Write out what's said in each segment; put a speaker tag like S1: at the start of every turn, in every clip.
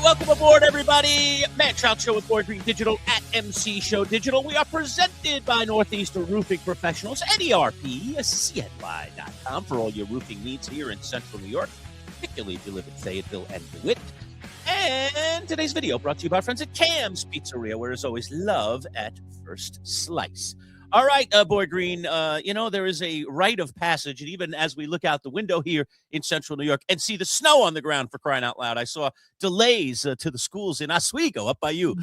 S1: welcome aboard, everybody. Manchild Show with Board Green Digital at MC Show Digital. We are presented by Northeastern Roofing Professionals at ERPCNY.com for all your roofing needs here in Central New York, particularly if you live in Fayetteville and DeWitt. And today's video brought to you by our friends at Cam's Pizzeria, where there's always love at first slice. All right, Boy Green, there is a rite of passage, and even as we look out the window here in Central New York and see the snow on the ground, for crying out loud, I saw delays to the schools in Oswego up by you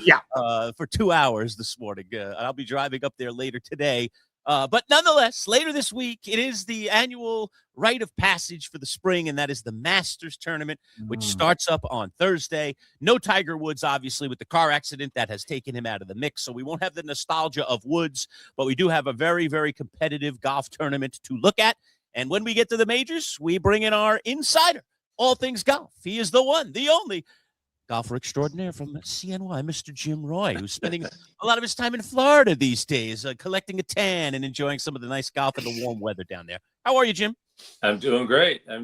S1: for 2 hours this morning. I'll be driving up there later today. But nonetheless, later this week, it is the annual rite of passage for the spring, and that is the Masters tournament, which starts up on Thursday. No Tiger Woods, obviously, with the car accident that has taken him out of the mix, so we won't have the nostalgia of Woods, but we do have a very, very competitive golf tournament to look at. And when we get to the majors, we bring in our insider, all things golf. He is the one, the only golfer extraordinaire from CNY, Mr. Jim Roy, who's spending a lot of his time in Florida these days, collecting a tan and enjoying some of the nice golf and the warm weather down there. How are you, Jim?
S2: I'm doing great. How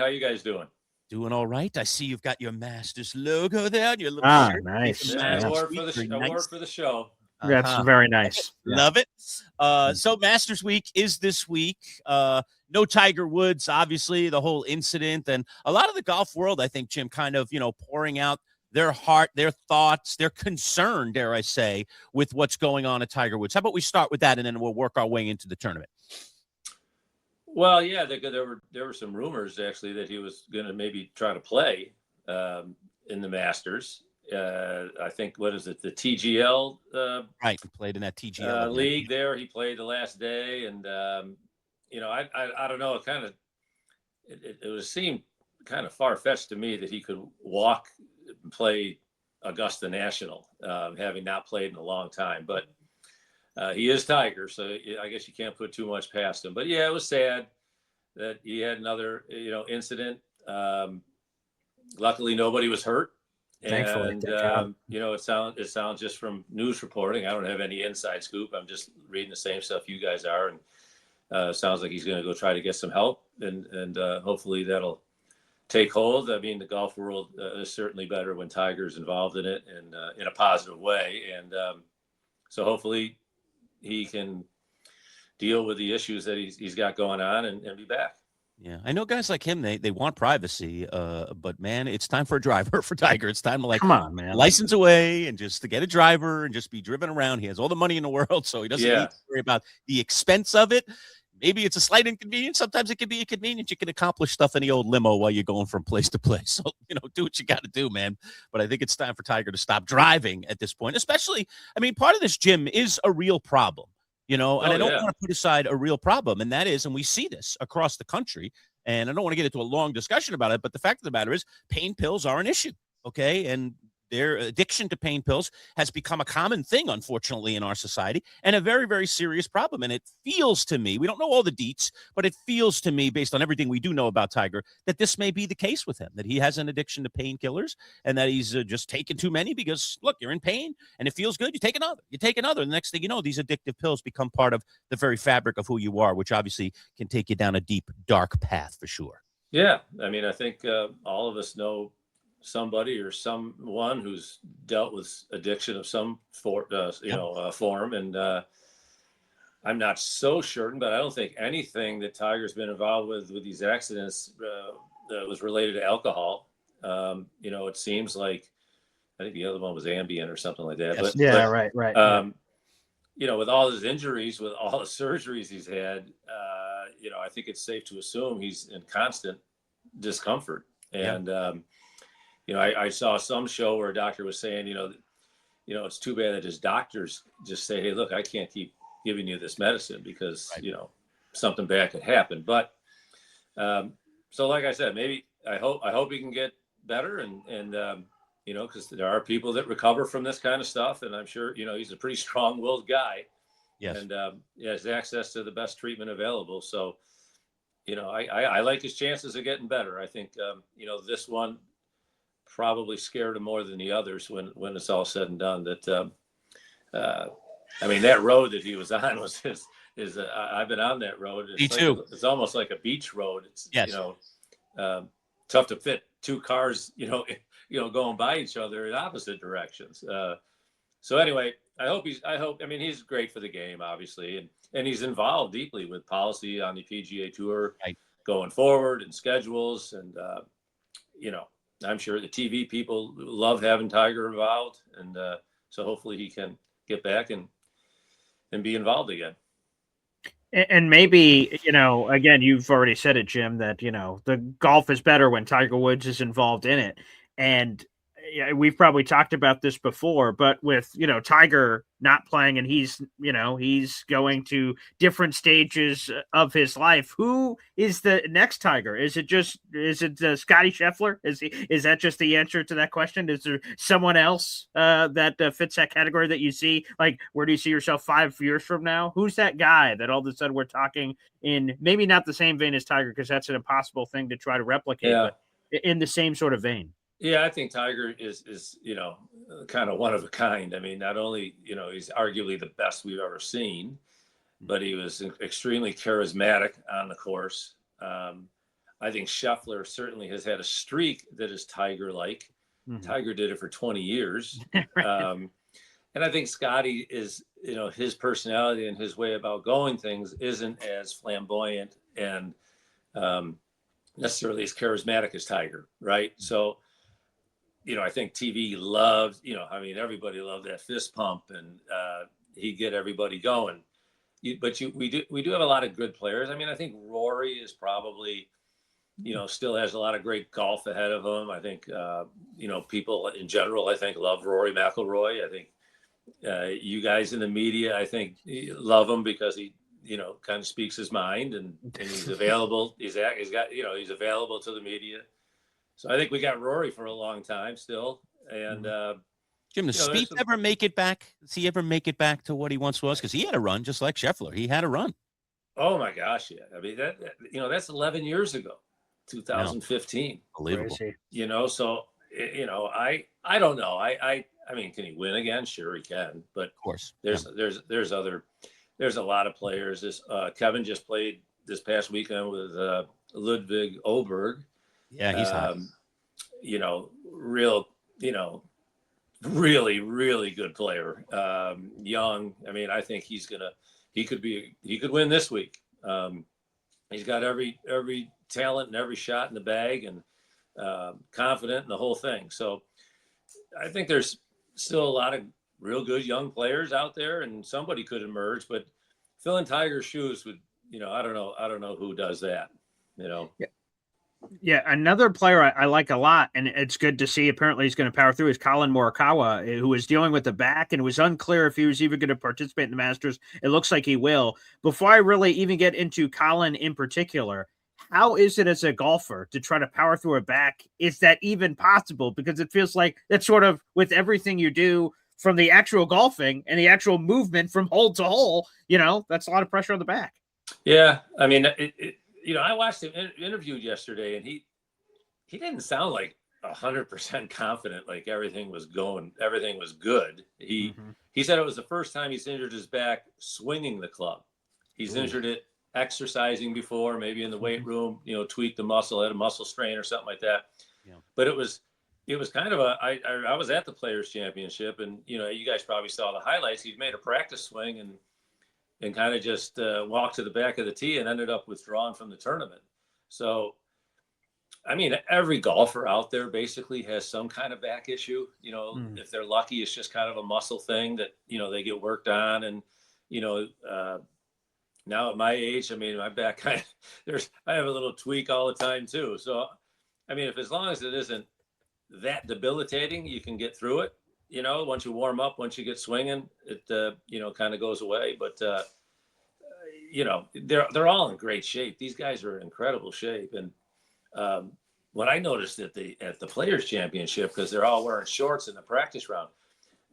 S2: you guys doing?
S1: Doing all right. I see you've got your Masters logo there on your little shirt.
S3: Nice.
S2: Yeah, I wore it for the show.
S3: That's very nice.
S1: Love it. So Masters Week is this week. No Tiger Woods, obviously, the whole incident, and a lot of the golf world, I think, Jim, kind of, pouring out their heart, their thoughts, their concern, dare I say, with what's going on at Tiger Woods. How about we start with that, and then we'll work our way into the tournament?
S2: Well, yeah, there were some rumors, actually, that he was going to maybe try to play in the Masters. I think, what is it, the TGL?
S1: Right, he played in that TGL
S2: league there. He played the last day, and I don't know. It would seem kind of far fetched to me that he could walk and play Augusta National, having not played in a long time. But he is Tiger, so I guess you can't put too much past him. But yeah, it was sad that he had another incident. Luckily, nobody was hurt.
S3: Thankfully,
S2: and it sounds just from news reporting. I don't have any inside scoop. I'm just reading the same stuff you guys are, and sounds like he's going to go try to get some help, and hopefully that'll take hold. I mean, the golf world is certainly better when Tiger's involved in it, and in a positive way. And so hopefully he can deal with the issues that he's got going on and be back.
S1: Yeah, I know guys like him, they want privacy, but, man, it's time for a driver for Tiger. It's time to,
S3: come on, man,
S1: license away and just to get a driver and just be driven around. He has all the money in the world, so he doesn't need to worry about the expense of it. Maybe it's a slight inconvenience. Sometimes it can be inconvenient. You can accomplish stuff in the old limo while you're going from place to place. So, do what you got to do, man. But I think it's time for Tiger to stop driving at this point, especially, part of this, Jim, is a real problem. And I don't want to put aside a real problem, and that is, and we see this across the country, and I don't want to get into a long discussion about it, but the fact of the matter is pain pills are an issue, okay? And their addiction to pain pills has become a common thing, unfortunately, in our society, and a very, very serious problem. And it feels to me, we don't know all the deets, but it feels to me, based on everything we do know about Tiger, that this may be the case with him, that he has an addiction to painkillers, and that he's just taken too many because, look, you're in pain, and it feels good, you take another. And the next thing you know, these addictive pills become part of the very fabric of who you are, which obviously can take you down a deep, dark path for sure.
S2: Yeah, I think all of us know somebody or someone who's dealt with addiction of some form, and I'm not so certain, but I don't think anything that Tiger's been involved with these accidents that was related to alcohol. It seems like, I think the other one was Ambien or something like that.
S3: Yes. Right.
S2: With all his injuries, with all the surgeries he's had, I think it's safe to assume he's in constant discomfort. And I saw some show where a doctor was saying, it's too bad that his doctors just say, hey, look, I can't keep giving you this medicine because, something bad could happen. But so like I said, maybe I hope he can get better and because there are people that recover from this kind of stuff. And I'm sure, he's a pretty strong-willed guy.
S1: Yes.
S2: And he has access to the best treatment available. So, I like his chances of getting better. I think, this one probably scared him more than the others when it's all said and done. That that road that he was on was I've been on that road.
S1: Me too.
S2: It's almost like a beach road. It's
S1: yes.
S2: Tough to fit two cars, going by each other in opposite directions. So anyway, I mean, he's great for the game, obviously. And he's involved deeply with policy on the PGA Tour
S1: Right.
S2: going forward and schedules. And, I'm sure the TV people love having Tiger involved. And so hopefully he can get back and be involved again.
S3: And maybe, again, you've already said it, Jim, that, the golf is better when Tiger Woods is involved in it. And yeah, we've probably talked about this before, but with, Tiger not playing and he's going to different stages of his life. Who is the next Tiger? Is it Scotty Scheffler? Is that just the answer to that question? Is there someone else that fits that category that you see? Like, where do you see yourself 5 years from now? Who's that guy that all of a sudden we're talking in maybe not the same vein as Tiger, because that's an impossible thing to try to replicate, but in the same sort of vein?
S2: Yeah, I think Tiger is kind of one of a kind. I mean, not only, he's arguably the best we've ever seen, but he was extremely charismatic on the course. I think Scheffler certainly has had a streak that is Tiger-like. Mm-hmm. Tiger did it for 20 years. And I think Scotty is, his personality and his way about going things isn't as flamboyant and necessarily as charismatic as Tiger, right? So, I think TV loved, everybody loved that fist pump, and he'd get everybody going. But we do have a lot of good players. I mean, I think Rory is probably, still has a lot of great golf ahead of him. I think, people in general, I think, love Rory McIlroy. I think you guys in the media, I think, love him because he, kind of speaks his mind and he's available. He's available to the media. So I think we got Rory for a long time still. And
S1: Jim, does Spieth ever make it back? Does he ever make it back to what he once was? Because he had a run just like Scheffler. He had a run.
S2: Oh my gosh, yeah. I mean, that's 11 years ago, 2015.
S1: Unbelievable.
S2: So I don't know. I mean, can he win again? Sure he can. But
S1: of course,
S2: there's a lot of players. Kevin just played this past weekend with Ludwig Oberg.
S1: Yeah, he's hot.
S2: Really, really good player. Young. I mean, I think he could win this week. He's got every talent and every shot in the bag, and confident in the whole thing. So I think there's still a lot of real good young players out there, and somebody could emerge. But filling Tiger's shoes would, I don't know who does that.
S3: Yeah. Yeah, another player I like a lot, and it's good to see apparently he's going to power through, is Colin Morikawa, who was dealing with the back, and it was unclear if he was even going to participate in the Masters. It looks like he will. Before I really even get into Colin in particular, how is it as a golfer to try to power through a back? Is that even possible? Because it feels like that's sort of with everything you do, from the actual golfing and the actual movement from hole to hole, that's a lot of pressure on the back.
S2: Yeah, I mean, I watched him interviewed yesterday, and he didn't sound like 100% confident, like everything was good. He said it was the first time he's injured his back swinging the club. He's injured it exercising before, maybe in the weight room, tweaked the muscle, had a muscle strain or something like that. Yeah. But it was kind of I was at the Players Championship, and you guys probably saw the highlights. He made a practice swing and kind of just walked to the back of the tee and ended up withdrawn from the tournament. So, I mean, every golfer out there basically has some kind of back issue. If they're lucky, it's just kind of a muscle thing that, they get worked on. And, now at my age, I mean, my back I have a little tweak all the time too. So, I mean, as long as it isn't that debilitating, you can get through it. Once you warm up, once you get swinging, it, kind of goes away. But, they're all in great shape. These guys are in incredible shape. And what I noticed at the Players Championship, because they're all wearing shorts in the practice round,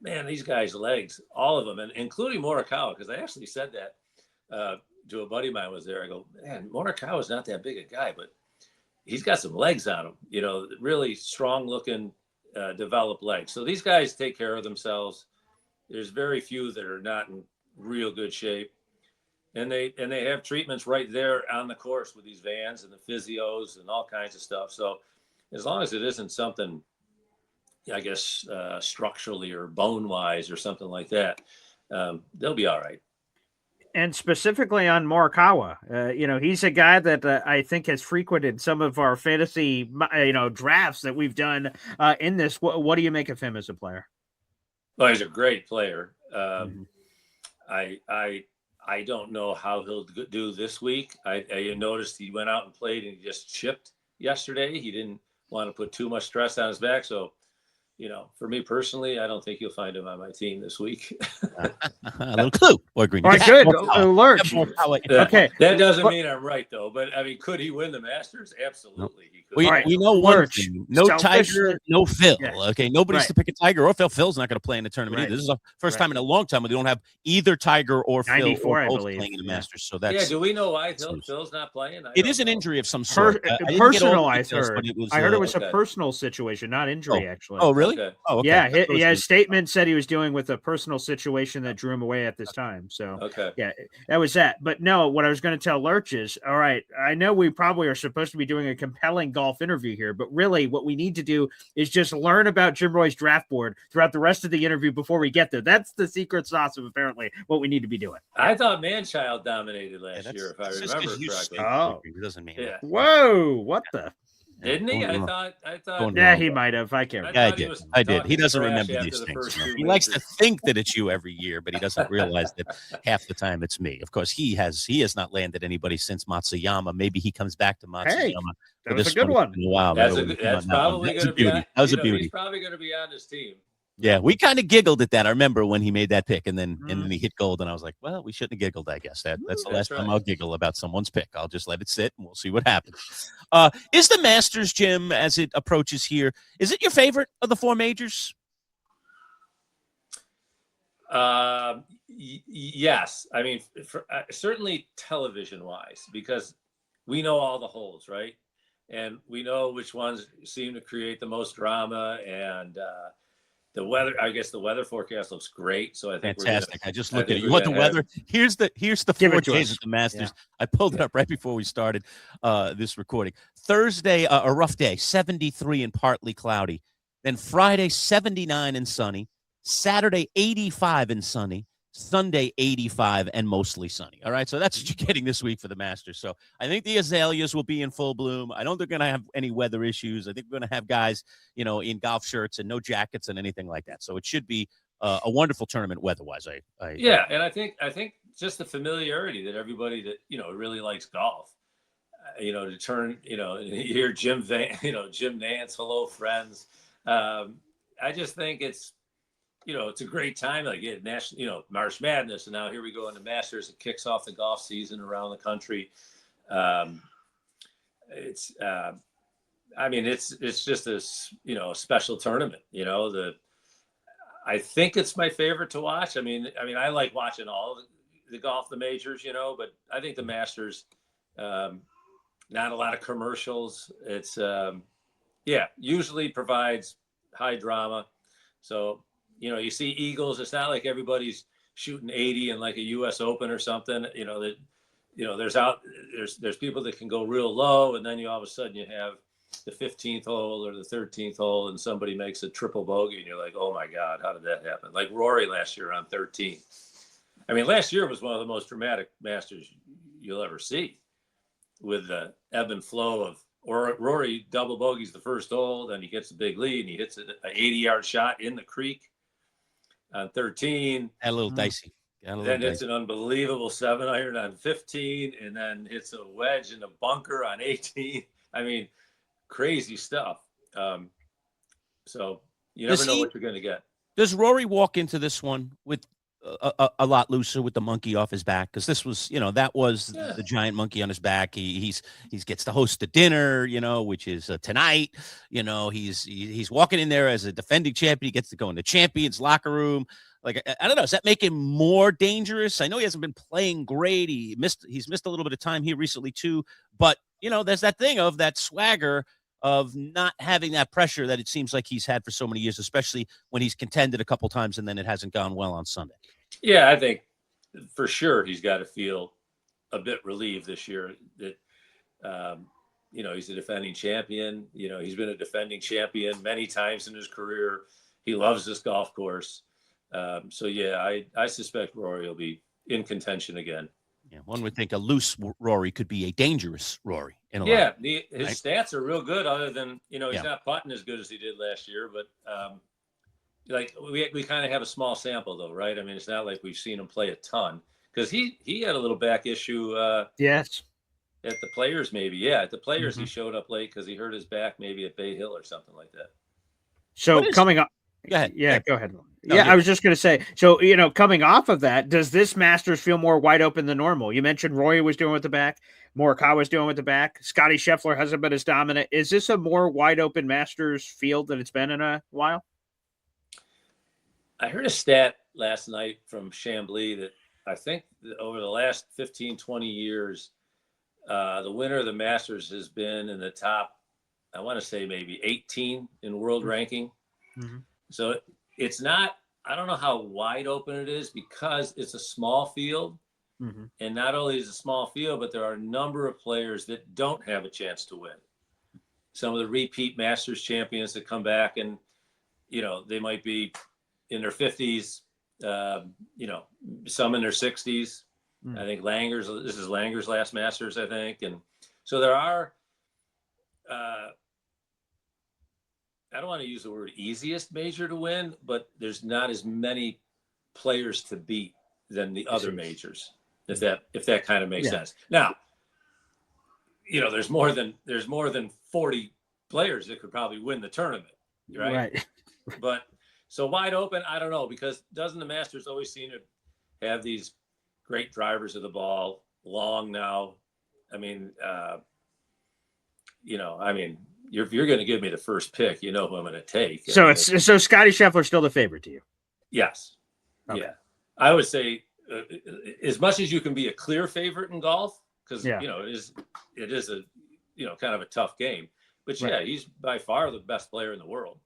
S2: man, these guys' legs, all of them, and including Morikawa, because I actually said that to a buddy of mine was there. I go, man, Morikawa's not that big a guy, but he's got some legs on him, really strong looking, developed legs. So these guys take care of themselves. There's very few that are not in real good shape, and they have treatments right there on the course with these vans and the physios and all kinds of stuff. So as long as it isn't something, I guess, structurally or bone wise or something like that, they'll be all right.
S3: And specifically on Morikawa, he's a guy that I think has frequented some of our fantasy, drafts that we've done in this. What do you make of him as a player?
S2: Well, he's a great player.
S3: Mhm.
S2: I don't know how he'll do this week. I noticed he went out and played and he just chipped yesterday. He didn't want to put too much stress on his back. So, for me personally, I don't think you'll find him on my team this week.
S1: A little clue, or green.
S3: All right, good alert.
S2: Okay, that doesn't mean I'm right though. But I mean, could he win the Masters? Absolutely, he could.
S1: We know one thing: no Tiger, no Phil. Yeah. Okay, nobody's to pick a Tiger or Phil. Phil's not going to play in the tournament either. This is the first time in a long time where they don't have either Tiger or Phil or both playing in the Masters. So that's
S2: do we know why Phil's not playing?
S1: It is an injury of some sort.
S3: Personal, I heard. I heard it was a personal situation, not injury. Actually.
S1: Oh, really?
S2: Okay.
S1: Oh, okay.
S3: Yeah. His statement said he was dealing with a personal situation that drew him away at this time. So, yeah, that was that. But no, what I was going to tell Lurch is, all right, I know we probably are supposed to be doing a compelling golf interview here, but really what we need to do is just learn about Jim Roy's draft board throughout the rest of the interview before we get there. That's the secret sauce of apparently what we need to be doing.
S2: I thought Manchild dominated last year, if I remember correctly.
S1: Oh, it doesn't mean that.
S3: Whoa, what the?
S2: Didn't he? I thought.
S3: Yeah, he might have. I can't remember.
S1: Yeah, I did. He doesn't remember these things. He likes to think that it's you every year, but he doesn't realize that half the time it's me. Of course, he has not landed anybody since Matsuyama. Maybe he comes back to Matsuyama.
S3: Hey, that was a good one.
S1: Wow,
S2: that's probably going to be. That
S1: was a beauty.
S2: He's probably going to be on his team.
S1: Yeah, we kind of giggled at that. I remember when he made that pick, and then he hit gold, and I was like, "Well, we shouldn't have giggled." I guess that's the last time I'll giggle about someone's pick. I'll just let it sit, and we'll see what happens. Is the Masters, Jim, as it approaches here, is it your favorite of the four majors?
S2: Yes, I mean, certainly television-wise, because we know all the holes, right? And we know which ones seem to create the most drama, and the weather, I guess the weather forecast looks great. So I think
S1: fantastic. I just looked at it. You want the weather? Here's the 4 days at the Masters. Yeah. I pulled it up right before we started this recording. Thursday, a rough day, 73 and partly cloudy. Then Friday, 79 and sunny. Saturday, 85 and sunny. Sunday, 85 and mostly sunny. All right, so that's what you're getting this week for the Masters. So I think the azaleas will be in full bloom. I don't think they're going to have any weather issues. I think we're going to have guys, in golf shirts and no jackets and anything like that. So it should be a wonderful tournament weather-wise.
S2: And I think just the familiarity that everybody that really likes golf, to turn, hear Jim Nance, hello friends. I just think it's a great time, like national, March Madness, and now here we go into Masters. It kicks off the golf season around the country. It's just a special tournament. I think it's my favorite to watch. I mean, I like watching all the golf, the majors, but I think the Masters, not a lot of commercials. It's usually provides high drama. So. You see Eagles. It's not like everybody's shooting 80 in like a U.S. Open or something. There's people that can go real low, and then all of a sudden you have the 15th hole or the 13th hole, and somebody makes a triple bogey, and you're like, oh my God, how did that happen? Like Rory last year on 13. I mean, last year was one of the most dramatic Masters you'll ever see, with the ebb and flow of. Or Rory double bogeys the first hole, then he gets a big lead, and he hits an 80-yard shot in the creek. On 13,
S1: a little dicey.
S2: Then it's an unbelievable 7-iron on 15, and then hits a wedge in a bunker on 18. I mean, crazy stuff. So you never know what you're going to get.
S1: Does Rory walk into this one with a lot looser with the monkey off his back? Because this was, that was the giant monkey on his back. He gets to host the dinner, which is tonight. He's walking in there as a defending champion. He gets to go in the champions locker room. Like, I don't know. Does that make him more dangerous? I know he hasn't been playing great. He's missed a little bit of time here recently too. But there's that thing of that swagger of not having that pressure that it seems like he's had for so many years, especially when he's contended a couple times and then it hasn't gone well on Sunday.
S2: Yeah, I think for sure he's got to feel a bit relieved this year that he's a defending champion. He's been a defending champion many times in his career. He loves this golf course. So yeah, I suspect Rory will be in contention again.
S1: Yeah, one would think a loose Rory could be a dangerous Rory.
S2: His stats are real good. Other than he's not putting as good as he did last year, but we kind of have a small sample though, right? I mean, it's not like we've seen him play a ton because he had a little back issue.
S3: Yes.
S2: At the Players, maybe. Yeah, at the Players, he showed up late because he hurt his back, maybe at Bay Hill or something like that.
S3: So coming up.
S1: Go ahead.
S3: Yeah, go ahead.
S1: No,
S3: I was just going to say, so, coming off of that, does this Masters feel more wide open than normal? You mentioned Rory was doing with the back. Morikawa was doing with the back. Scotty Scheffler hasn't been as dominant. Is this a more wide open Masters field than it's been in a while?
S2: I heard a stat last night from Chambly that I think that over the last 15, 20 years, the winner of the Masters has been in the top, I want to say maybe 18 in world ranking.
S3: Mm-hmm.
S2: So it's not, I don't know how wide open it is because it's a small field.
S3: Mm-hmm. And
S2: not only is it a small field, but there are a number of players that don't have a chance to win. Some of the repeat Masters champions that come back and, they might be in their 50s, some in their 60s. Mm-hmm. I think this is Langer's last Masters, I think. And so there are, I don't want to use the word easiest major to win, but there's not as many players to beat than the other majors, if that kind of makes sense. Now, there's more than 40 players that could probably win the tournament, right? But so wide open, I don't know, because doesn't the Masters always seem to have these great drivers of the ball, long now? I mean, if you're going to give me the first pick, who I'm going to take.
S3: So Scotty Scheffler's still the favorite to you?
S2: Yes. Okay. Yeah. I would say as much as you can be a clear favorite in golf, because it is a kind of a tough game. But he's by far the best player in the world.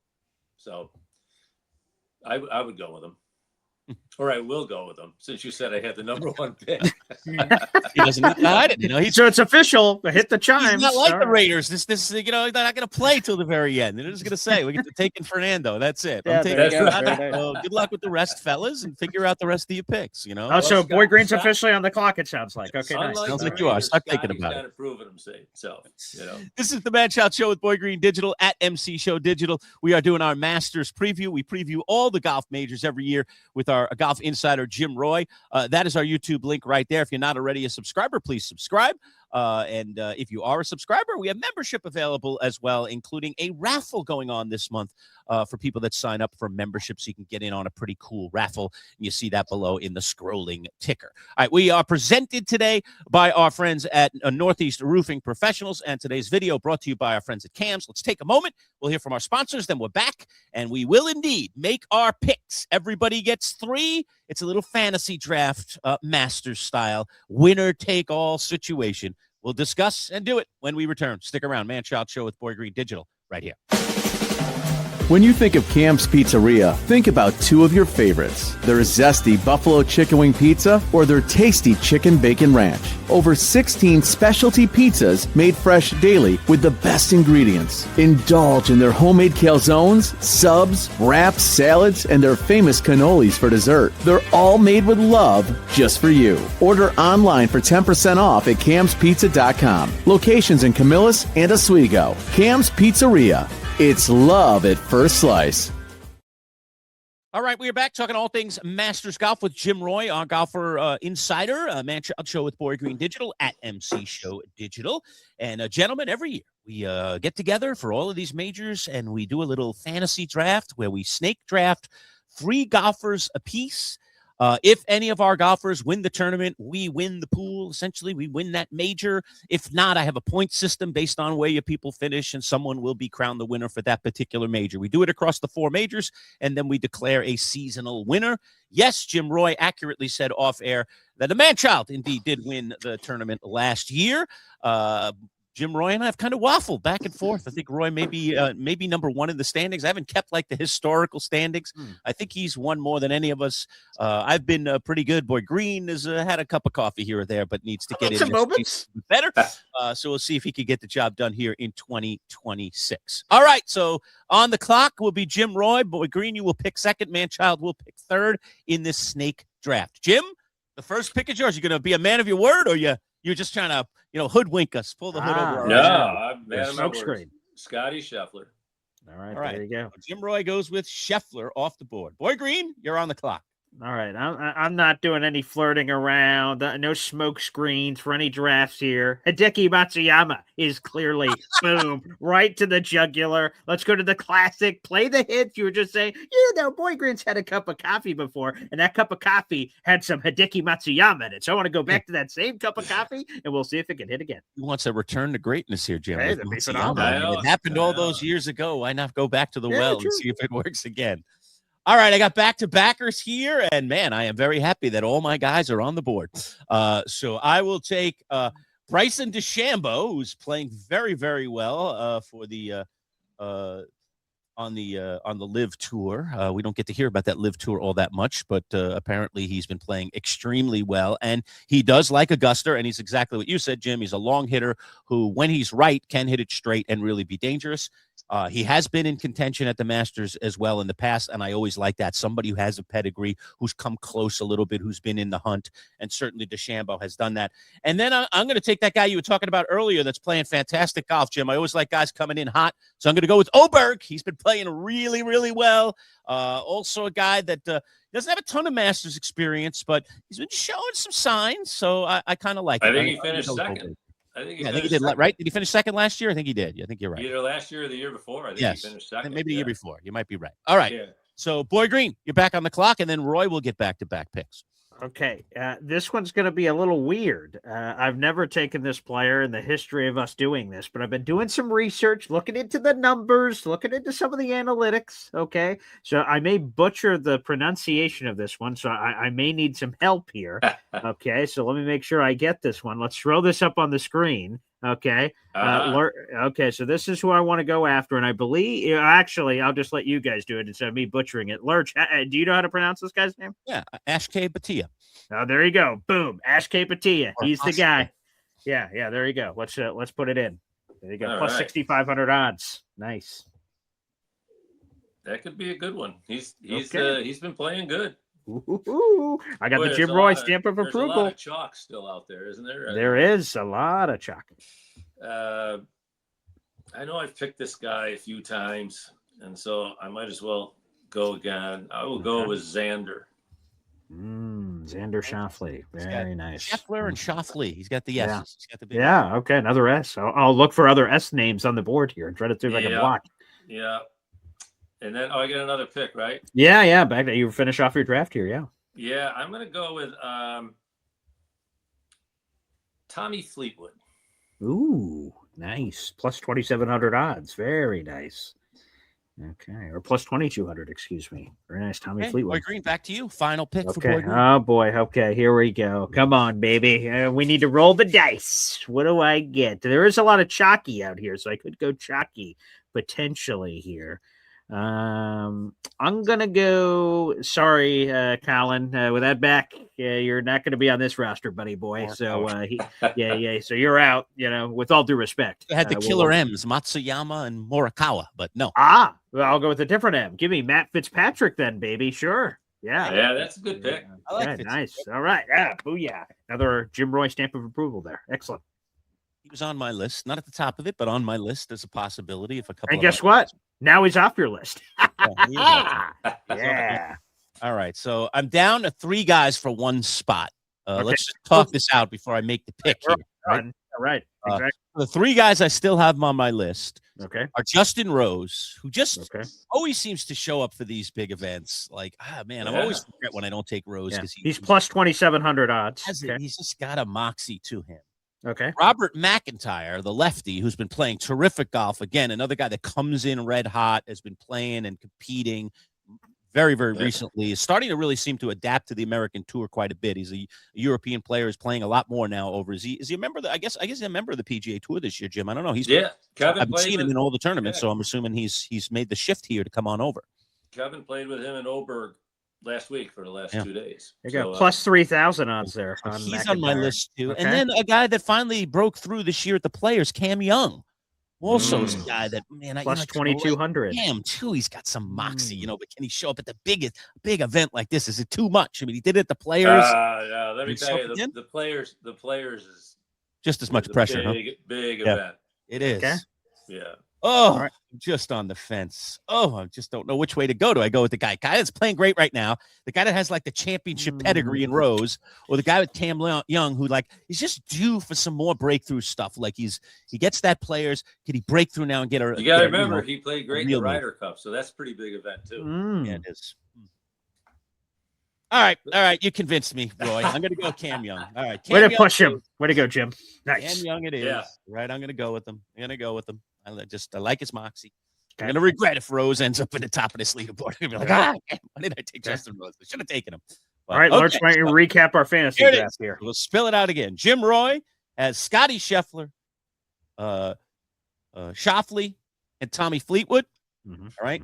S2: So I would go with him. Or I will go with him, since you said I had the number one pick.
S1: He doesn't need to hide it.
S3: So it's official. Hit the chimes.
S1: He's not like the Raiders. This, they're not going to play till the very end. They're just going to say, we get to take in Fernando. That's it.
S3: Yeah,
S1: good luck with the rest, fellas, and figure out the rest of your picks,
S3: Oh, so Boy Green's officially on the clock, it sounds like. Okay, nice.
S1: Sounds like you are. Start thinking about it.
S2: He's got to prove it himself.
S1: This is the Manchild Show with Boy Green Digital at MC Show Digital. We are doing our Masters preview. We preview all the golf majors every year with our golf insider, Jim Roy. That is our YouTube link right there. If you're not already a subscriber, please subscribe. And if you are a subscriber, we have membership available as well, including a raffle going on this month for people that sign up for membership, so you can get in on a pretty cool raffle. You see that below in the scrolling ticker. All right, we are presented today by our friends at Northeast Roofing Professionals, and today's video brought to you by our friends at CAMS. Let's take a moment. We'll hear from our sponsors, then we're back, and we will indeed make our picks. Everybody gets 3. It's a little fantasy draft, Masters style, winner-take-all situation. We'll discuss and do it when we return. Stick around. Manchild Show with Boy Green Digital right here.
S4: When you think of Camp's Pizzeria, think about 2 of your favorites. Their zesty buffalo chicken wing pizza or their tasty chicken bacon ranch. Over 16 specialty pizzas made fresh daily with the best ingredients. Indulge in their homemade calzones, subs, wraps, salads, and their famous cannolis for dessert. They're all made with love just for you. Order online for 10% off at camspizza.com. Locations in Camillus and Oswego. Camp's Pizzeria. It's love at first slice.
S1: All right, we are back talking all things Masters golf with Jim Roy, our golfer insider, Manchild Show with Boy Green Digital at MC Show Digital. And gentlemen, every year we get together for all of these majors and we do a little fantasy draft where we snake draft 3 golfers apiece. If any of our golfers win the tournament, we win the pool. Essentially, we win that major. If not, I have a point system based on where your people finish, and someone will be crowned the winner for that particular major. We do it across the 4 majors, and then we declare a seasonal winner. Yes, Jim Roy accurately said off air that the Manchild indeed did win the tournament last year. Jim Roy and I have kind of waffled back and forth. I think Roy may be number one in the standings. I haven't kept like the historical standings. I think he's won more than any of us. I've been pretty good. Boy Green has had a cup of coffee here or there, but needs to get in
S3: moments
S1: better. So we'll see if he can get the job done here in 2026. All right. So on the clock will be Jim Roy. Boy Green, you will pick second. Manchild will pick third in this snake draft. Jim, the first pick is yours. You're going to be a man of your word, or you're just trying to, hoodwink us, pull the hood over our
S2: No,
S1: eyes?
S2: I'm man of my word. Scotty Scheffler.
S3: All right,
S1: All right.
S3: there you go.
S1: Jim Roy goes with Scheffler off the board. Boy Green, you're on the clock.
S3: All right, I'm not doing any flirting around. No smoke screens for any drafts here. Hideki Matsuyama is clearly boom right to the jugular. Let's go to the classic. Play the hits. You were just saying, Boy Green's had a cup of coffee before, and that cup of coffee had some Hideki Matsuyama in it. So I want to go back to that same cup of coffee, and we'll see if it can hit again.
S1: He wants a return to greatness here, Jim.
S3: Hey, that'd be phenomenal.
S1: It happened all those years ago. Why not go back to the well and see if it works again? All right, I got back-to-backers here, and, man, I am very happy that all my guys are on the board. So I will take Bryson DeChambeau, who's playing very, very well for the on the Live Tour. We don't get to hear about that Live Tour all that much, but apparently he's been playing extremely well, and he does like Augusta, and he's exactly what you said, Jim. He's a long hitter who, when he's right, can hit it straight and really be dangerous. He has been in contention at the Masters as well in the past, and I always like that. Somebody who has a pedigree, who's come close a little bit, who's been in the hunt, and certainly DeChambeau has done that. And then I'm going to take that guy you were talking about earlier that's playing fantastic golf, Jim. I always like guys coming in hot, so I'm going to go with Oberg. He's been playing really, really well. Also a guy that doesn't have a ton of Masters experience, but he's been showing some signs, so I kind of like it.
S2: I think he finished second. I think
S1: he did, right? Did he finish second last year? I think he did. I think you're right.
S2: Either last year or the year before. I think he finished second.
S1: Maybe the year before. You might be right. All right.
S2: Yeah.
S1: So, Boy Green, you're back on the clock, and then Roy will get back-to-back picks.
S3: Okay, this one's going to be a little weird. I've never taken this player in the history of us doing this, but I've been doing some research, looking into the numbers, looking into some of the analytics, okay? So I may butcher the pronunciation of this one, so I may need some help here, okay? So let me make sure I get this one. Let's throw this up on the screen, okay? Okay, so this is who I want to go after, and I believe, actually, I'll just let you guys do it instead of me butchering it. Lurch, do you know how to pronounce this guy's name?
S1: Yeah, Ashkay Bhatia.
S3: Oh, there you go. Boom. Ashkay Bhatia. He's the guy. Yeah, there you go. Let's put it in. There you go.
S2: All
S3: Plus
S2: right.
S3: 6,500 odds. Nice.
S2: That could be a good one. He's
S3: Okay.
S2: he's been playing good.
S3: Ooh, I got
S2: Boy,
S3: the Jim Roy stamp of
S2: there's a
S3: approval.
S2: lot of chalk still out there, isn't there?
S3: There is a lot of chalk.
S2: I know I've picked this guy a few times, and so I might as well go again. I will go with Xander.
S3: Xander Schauffele. Very nice.
S1: Scheffler and Schauffele. He's got the S's.
S3: Yeah.
S1: He's got the big
S3: Okay, another S. I'll look for other S names on the board here and try to see if I can block.
S2: Yeah. And then, I get another pick, right?
S3: Yeah. Back that you finish off your draft here. Yeah.
S2: Yeah, I'm going to go with Tommy Fleetwood.
S3: Ooh, nice. Plus 2,700 odds. Very nice. Okay, or plus 2,200, excuse me. Very nice, Tommy Fleetwood.
S1: Boy Green, back to you. Final pick for Boy
S3: Okay.
S1: Green.
S3: Oh, boy. Okay, here we go. Come on, baby. We need to roll the dice. What do I get? There is a lot of chalky out here, so I could go chalky potentially here. I'm gonna go. Sorry, Colin. With that back, you're not gonna be on this roster, buddy boy. So, So you're out. With all due respect.
S1: I had the killer M's, Matsuyama and Morikawa, but no.
S3: Well, I'll go with a different M. Give me Matt Fitzpatrick, then, baby. Sure.
S2: Yeah, that's a good pick.
S1: I like
S3: it. Nice. All right. Yeah. Booyah. Another Jim Roy stamp of approval there. Excellent.
S1: He was on my list, not at the top of it, but on my list as a possibility. If a couple.
S3: And guess what? Now he's off your list.
S1: Yeah. All right. So I'm down to 3 guys for 1 spot. Let's just talk this out before I make the pick here.
S3: Right? All right. Exactly.
S1: The 3 guys I still have on my list
S3: Okay.
S1: are Justin Rose, who just
S3: Okay.
S1: always seems to show up for these big events. Like, man, I always regret when I don't take Rose
S3: Yeah.
S1: because
S3: He's plus 2,700 odds. Okay.
S1: He's just got a moxie to him.
S3: Okay.
S1: Robert McIntyre, the lefty, who's been playing terrific golf. Again, another guy that comes in red hot, has been playing and competing very recently, is starting to really seem to adapt to the American tour quite a bit. He's a European player, is playing a lot more now over. Is he a member of the, I guess he's a member of the PGA Tour this year, Jim? I don't know.
S2: Kevin
S1: I've been seeing him in all the tournaments, so I'm assuming he's made the shift here to come on over.
S2: Kevin played with him in Oberg last week for the last 2 days.
S3: You got plus 3,000 odds there.
S1: So he's on my list too. Okay. And then a guy that finally broke through this year at the Players, Cam Young. Also is a guy that, man,
S3: plus 2,200.
S1: Cam too. He's got some moxie, but can he show up at the big event like this? Is it too much? I mean, he did it at the Players.
S2: Yeah, let me tell you, the Players is
S1: just as much pressure.
S2: Big event.
S1: It is.
S2: Okay. Yeah.
S1: Oh, right. I'm just on the fence. Oh, I just don't know which way to go. Do I go with the guy that's playing great right now, the guy that has like the championship pedigree in Rose, or the guy with Cam Young who he's just due for some more breakthrough stuff? Like he gets that Players. Could he break through now and get a?
S2: You got to remember he played great in the Ryder Cup, so that's a pretty big event too.
S1: Yeah, it is. All right. You convinced me, Roy. I'm going to go Cam Young. All right.
S3: Way to push him. Way to go, Jim. Nice.
S1: Cam Young it is. Yeah. Right. I'm going to go with him. I like his moxie. I'm going to regret if Rose ends up in the top of this leaderboard. I'm going to be like, why did I take Justin Rose? I should have taken him. But,
S3: all right, let's recap our fantasy draft here.
S1: We'll spill it out again. Jim Roy has Scotty Scheffler, Schauffele, and Tommy Fleetwood. Mm-hmm. All right.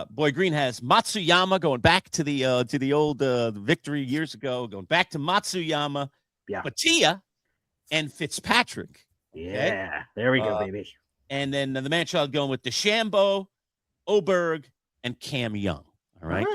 S1: Boy Green has Matsuyama, going back to the old victory years ago, going back to Matsuyama, Batia, and Fitzpatrick.
S3: Yeah, there we go, baby.
S1: And then the Manchild going with DeChambeau, Oberg, and Cam Young. All right.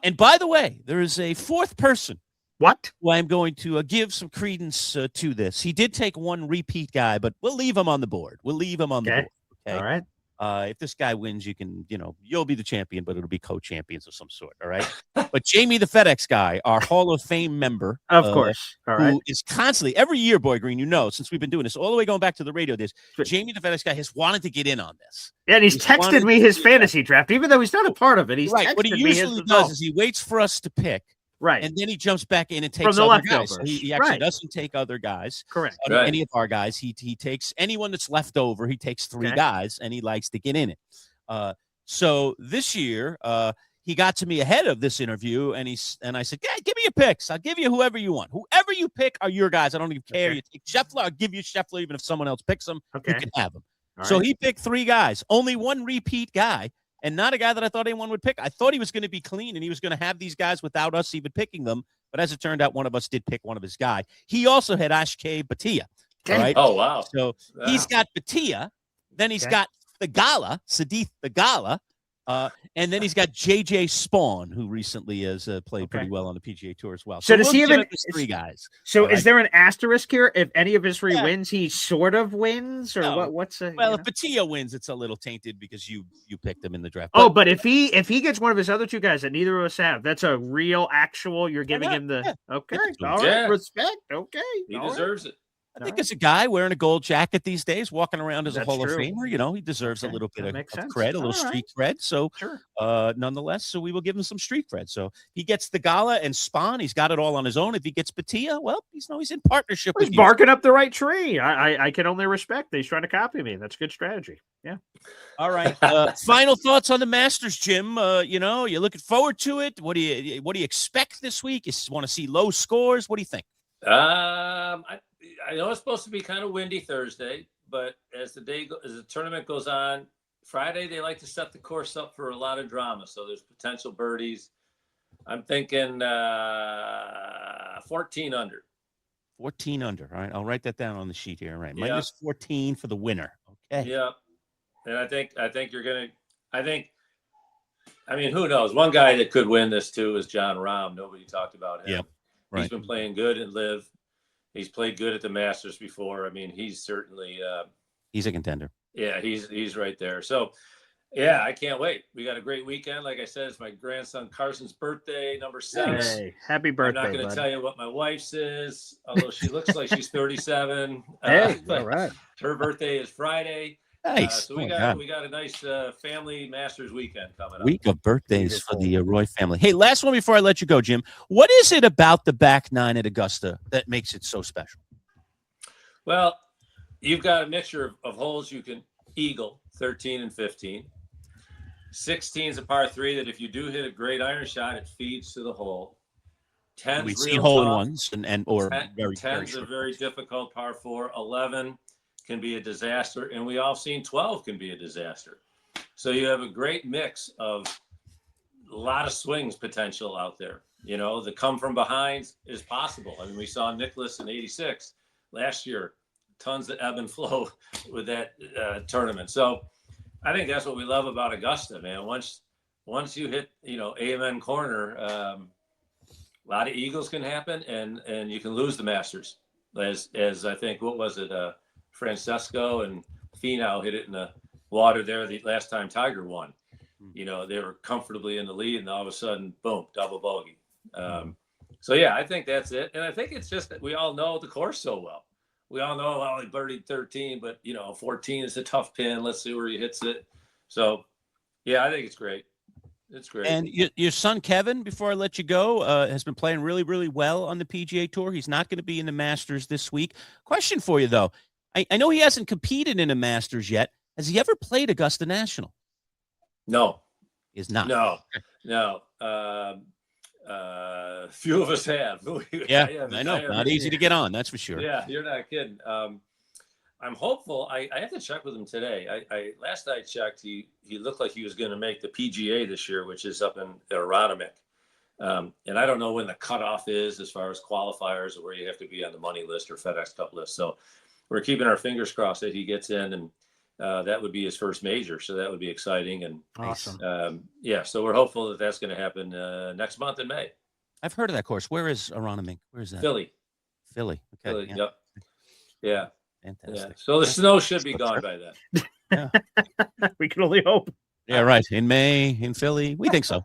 S1: And by the way, there is a fourth person.
S3: What?
S1: Who I'm going to give some credence to this. He did take one repeat guy, but we'll leave him on the board. The board. Okay.
S3: All right.
S1: If this guy wins, you can, you'll be the champion, but it'll be co-champions of some sort. All right. But Jamie, the FedEx guy, our Hall of Fame member,
S3: of course, all right,
S1: who is constantly every year, Boy Green, since we've been doing this all the way going back to the radio days, Jamie, the FedEx guy, has wanted to get in on this.
S3: Yeah, and he's texted me his fantasy draft, even though he's not a part of it. He's
S1: right. What he usually does is he waits for us to pick.
S3: Right.
S1: And then he jumps back in and takes
S3: the
S1: other
S3: leftovers.
S1: guys. He actually doesn't take other guys.
S3: Correct.
S1: Any of our guys. He takes anyone that's left over. He takes three guys, and he likes to get in it. So this year, he got to me ahead of this interview, and I said, "Yeah, give me your picks. I'll give you whoever you want. Whoever you pick are your guys. I don't even care. You take Scheffler, I'll give you Scheffler, even if someone else picks him. You can have him." So he picked three guys, only one repeat guy. And not a guy that I thought anyone would pick. I thought he was going to be clean and he was going to have these guys without us even picking them. But as it turned out, one of us did pick one of his guy. He also had Ashkay Batia. All right.
S2: Oh, wow.
S1: So he's got Batia. Then he's got Thagala, Sadith Thagala. And then he's got JJ Spawn, who recently has played pretty well on the PGA Tour as well.
S3: So does he have
S1: three guys?
S3: So is there an asterisk here? If any of his three wins, he sort of wins, or
S1: no.
S3: what's
S1: if Batia wins, it's a little tainted because you picked him in the draft.
S3: But if he gets one of his other two guys that neither of us have, that's a real actual. You're giving him the okay, all right, respect. Okay,
S2: he deserves it.
S1: I think as a guy wearing a gold jacket these days, walking around as a Hall of Famer, he deserves a little bit of cred, a little street cred. So, nonetheless, so we will give him some street cred. So he gets the Gala and Spawn. He's got it all on his own. If he gets Batia, well, he's in partnership.
S3: He's barking up the right tree. I can only respect that he's trying to copy me. That's good strategy. Yeah.
S1: All right. Final thoughts on the Masters, Jim. You're looking forward to it. What do you expect this week? You want to see low scores? What do you think?
S2: I know it's supposed to be kind of windy Thursday, but as the tournament goes on, Friday they like to set the course up for a lot of drama. So there's potential birdies. I'm thinking 14 under.
S1: 14 under. All right, I'll write that down on the sheet here. All right, minus 14 for the winner. Okay.
S2: Yeah, and I think you're gonna. I mean, who knows? One guy that could win this too is John Rahm. Nobody talked about him.
S1: Yeah, right.
S2: He's been playing good at Live. He's played good at the Masters before. I mean, he's certainly
S1: he's a contender.
S2: Yeah, he's right there. So, yeah, I can't wait. We got a great weekend. Like I said, it's my grandson Carson's birthday, number 7.
S3: Hey, happy birthday!
S2: I'm not going to tell you what my wife's is, although she looks like she's 37.
S3: Hey, all right.
S2: Her birthday is Friday.
S1: Nice.
S2: So we got a nice family Masters weekend coming up.
S1: Week of birthdays for the Roy family. Hey, last one before I let you go, Jim. What is it about the back nine at Augusta that makes it so special?
S2: Well, you've got a mixture of holes you can eagle, 13 and 15. 16's a par 3 that if you do hit a great iron shot, it feeds to the hole. 10's
S1: We see
S2: real
S1: hole in
S2: tough.
S1: ones and or
S2: 10,
S1: very
S2: 10's
S1: short
S2: a very
S1: ones.
S2: difficult par 4. 11 can be a disaster, and we all seen 12 can be a disaster. So you have a great mix of a lot of swings potential out there. You know, the come from behind is possible. I mean, we saw Nicklaus in '86 last year, tons of ebb and flow with that tournament. So I think that's what we love about Augusta, man. Once you hit, you know, Amen corner, a lot of eagles can happen, and you can lose the Masters. As I think, what was it? Francesco and Finau hit it in the water there the last time Tiger won. You know, they were comfortably in the lead, and all of a sudden, boom, double bogey. So yeah, I think that's it. And I think it's just that we all know the course so well. We all know, well, he birdied 13, but you know, 14 is a tough pin. Let's see where he hits it. So yeah, I think it's great. It's great.
S1: And your son Kevin, before I let you go, has been playing really, really well on the PGA Tour. He's not going to be in the Masters this week. Question for you though: I know he hasn't competed in a Masters yet. Has he ever played Augusta National?
S2: No,
S1: He is not.
S2: No. Few of us have.
S1: Yeah, I know. Not easy to get on, that's for sure.
S2: Yeah, you're not kidding. I'm hopeful. I have to check with him today. I last I checked, he looked like he was going to make the PGA this year, which is up in Aronimink. And I don't know when the cutoff is as far as qualifiers or where you have to be on the money list or FedEx Cup list. So we're keeping our fingers crossed that he gets in, and that would be his first major. So that would be exciting. And
S3: Awesome.
S2: yeah, so we're hopeful that that's going to happen next month in May.
S1: I've heard of that course. Where is Aronimink? Where is that?
S2: Philly.
S1: Okay.
S2: Philly.
S1: Yeah.
S2: Yep. Yeah.
S1: Fantastic.
S2: Yeah. So the snow should be gone by then.
S3: We can only hope.
S1: Yeah, right. In May, in Philly. We think so.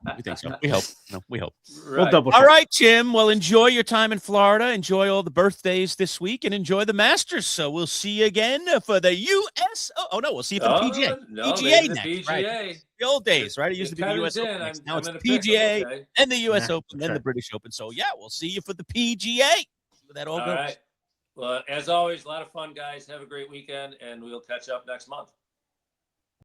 S1: We hope. No, we hope.
S2: Right.
S3: We'll double
S1: All
S3: check.
S1: right, Jim. Well, enjoy your time in Florida. Enjoy all the birthdays this week and enjoy the Masters. So we'll see you again for the US. Oh, no, we'll see you for the PGA.
S2: No,
S1: PGA
S2: maybe the
S1: next.
S2: PGA.
S1: Right. The old days, right? It used to be the US
S2: Kevin's
S1: Open
S2: in,
S1: next. Now
S2: I'm
S1: it's
S2: gonna
S1: the
S2: pick him,
S1: PGA
S2: okay?
S1: and the US
S3: Yeah,
S1: Open, then
S3: okay.
S1: the British Open. So, yeah, we'll see you for the PGA. See where that all
S2: All
S1: goes.
S2: right. Well, as always, a lot of fun, guys. Have a great weekend, and we'll catch up next month.